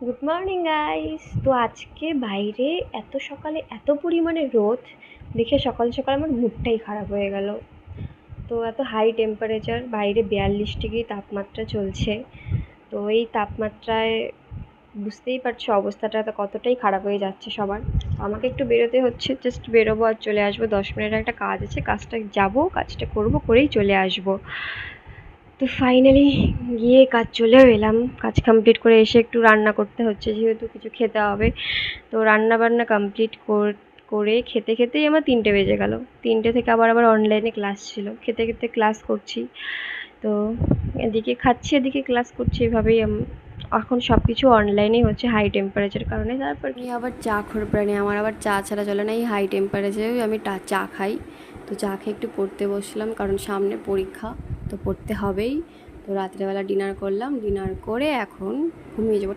Good morning guys. তো আজকে বাইরে এত সকালে এত পরিমাণে রোদ দেখে সকাল সকাল আমার মুডটাই খারাপ হয়ে গেল। তো এত হাই টেম্পারেচার, বাইরে 42 ডিগ্রি তাপমাত্রা চলছে। তো এই তাপমাত্রায় বুঝতেই পারছো অবস্থাটা তো কতটাই খারাপ হয়ে যাচ্ছে সবার। আমাকে একটু বেরোতে হচ্ছে, জাস্ট বেরোবো আর চলে আসবো। 10 মিনিটের একটা কাজ আছে, কাজটা যাবো, কাজটা করবো, করেই চলে আসবো। তো ফাইনালি গিয়ে কাজ চলেও এলাম। কাজ কমপ্লিট করে এসে একটু রান্না করতে হচ্ছে, যেহেতু কিছু খেতে হবে। তো রান্না বান্না কমপ্লিট করে খেতে খেতেই আমার 3টে বেজে গেল। 3টে থেকে আবার অনলাইনে ক্লাস ছিল, খেতে খেতে ক্লাস করছি। তো এদিকে খাচ্ছি এদিকে ক্লাস করছি, এভাবেই এখন সব কিছু অনলাইনেই হচ্ছে হাই টেম্পারেচার কারণে। তারপর আমি আবার চা খোর প্রাণী, আমার আবার চা ছাড়া চলে না। এই হাই টেম্পারেচারেও আমি চা খাই। তো চা খেয়ে একটু পড়তে বসলাম, কারণ সামনে পরীক্ষা, তো পড়তে হবেই। তো রাত্রেবেলা ডিনার করলাম, ডিনার করে এখন ঘুমিয়ে যাবো।